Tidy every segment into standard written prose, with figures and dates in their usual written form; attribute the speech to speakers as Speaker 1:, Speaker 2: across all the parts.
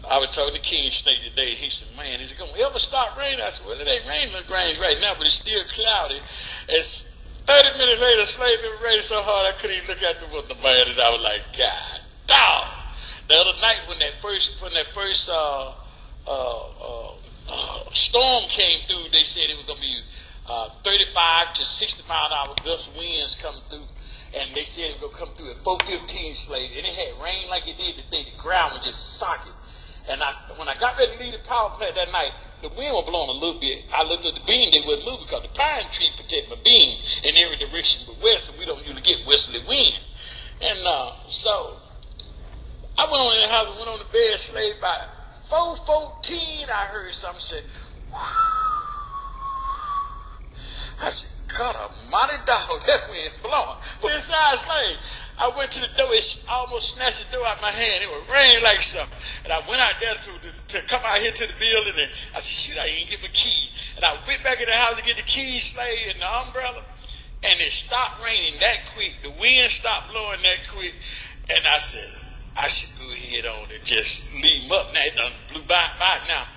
Speaker 1: I was talking to King State today. He said, man, is it going to ever stop raining? I said, well, it ain't raining the rain right now, but it's still cloudy. It's 30 minutes later, Slave, it rained so hard I couldn't even look at the window, man, and I was like, God, dog. The other night when that first storm came through, they said it was going to be 35 to 60 mile an hour gust winds coming through. And they said it was going to come through at 4:15, Slave. And it had rained like it did today. The ground was just socket. And when I got ready to leave the power plant that night, the wind was blowing a little bit. I looked at the beam, they wouldn't move because the pine tree protect my beam in every direction but west, and we don't usually get westerly wind. And so I went on in the house and went on the bed, Slave. By 4:14, I heard something say, I said, God almighty dog, that wind blowing. But inside, Slave, I went to the door, it almost snatched the door out of my hand. It was raining like something. And I went out there to come out here to the building, and I said, shoot, I ain't get my key. And I went back in the house to get the keys, Slave, and the umbrella, and it stopped raining that quick. The wind stopped blowing that quick. And I said, I should go ahead on and just leave them up now. It done blew by now.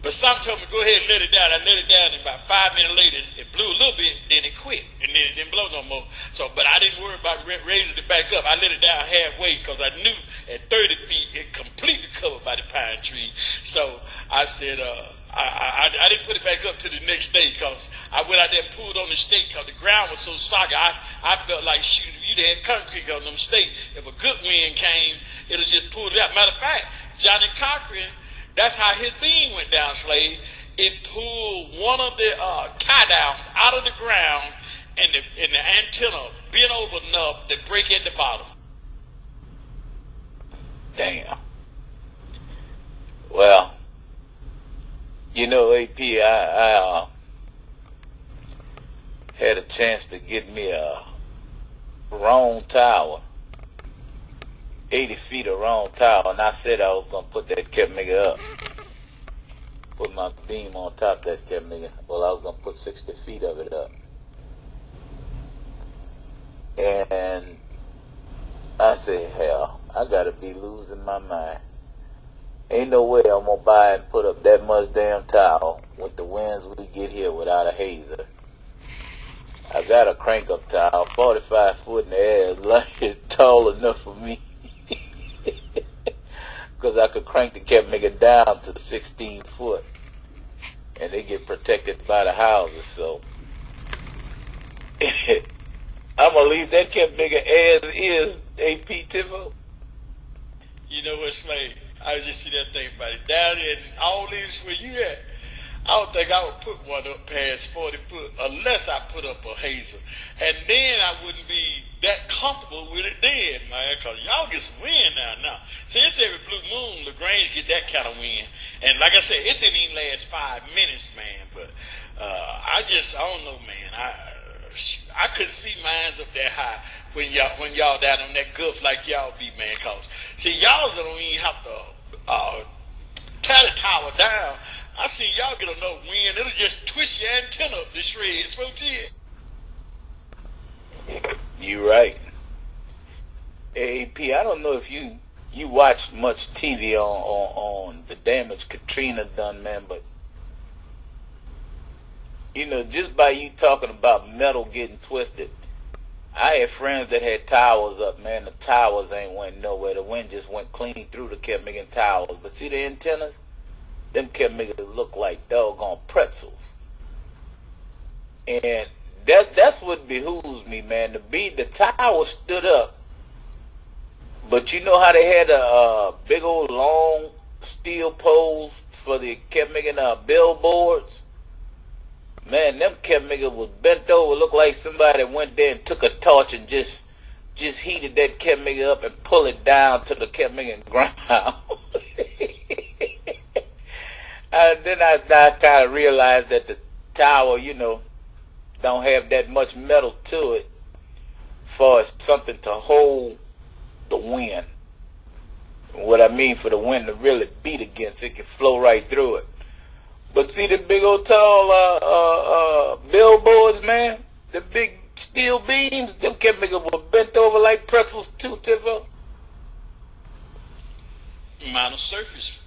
Speaker 1: But some told me, go ahead and let it down. I let it down, and about 5 minutes later, it blew a little bit, then it quit, and then it didn't blow no more. So, but I didn't worry about raising it back up. I let it down halfway because I knew at 30 feet, it completely covered by the pine tree. So I said, I didn't put it back up to the next day because I went out there and pulled on the stake because the ground was so soggy. I felt like, shoot, if you'd had concrete on them stakes, if a good wind came, it'll just pull it out. Matter of fact, Johnny Cochran, that's how his beam went down, Slave. It pulled one of the tie downs out of the ground, and the antenna bent over enough to break at the bottom.
Speaker 2: Damn. Well, you know, AP, I had a chance to get me a wrong tower. 80 feet of wrong tower, and I said I was gonna put that kept nigga up. Put my beam on top of that kept nigga. Well, I was gonna put 60 feet of it up. And I said, hell, I gotta be losing my mind. Ain't no way I'm gonna buy and put up that much damn tower with the winds we get here without a hazer. I got a crank up tower, 45 foot in the air, like it's tall enough for me. Because I could crank the kept nigga down to 16 foot, and they get protected by the houses. So I'm gonna leave that kept nigga as is. AP Tivo.
Speaker 1: You know what, Slave? I just see that thing about it down there, and all these where you at. I don't think I would put one up past 40 foot unless I put up a hazer. And then I wouldn't be that comfortable with it then, man, because y'all get some wind now. See, it's every blue moon, LaGrange get that kind of wind. And like I said, it didn't even last 5 minutes, man. But I don't know, man. I couldn't see mines up that high when y'all down on that gulf like y'all be, man. Cause see, y'all don't even have to tear the tower down. I see y'all get enough wind, it'll just twist your antenna up the shreds. Folks,
Speaker 2: You right. AP, I don't know if you watched much TV on the damage Katrina done, man, but you know, just by you talking about metal getting twisted, I had friends that had towers up, man. The towers ain't went nowhere. The wind just went clean through the kept making towers. But see the antennas? Them kept making it look like doggone pretzels. And that's what behooves me, man. The tower stood up. But you know how they had a big old long steel poles for the kept making billboards? Man, them kept making was bent over, looked like somebody went there and took a torch and just heated that kept making up and pull it down to the kept making ground. And then I kind of realized that the tower, you know, don't have that much metal to it for something to hold the wind. What I mean for the wind to really beat against it, can flow right through it. But see the big old tall billboards, man, the big steel beams, them kept making were bent over like pretzels too, Tivo.
Speaker 1: minor surface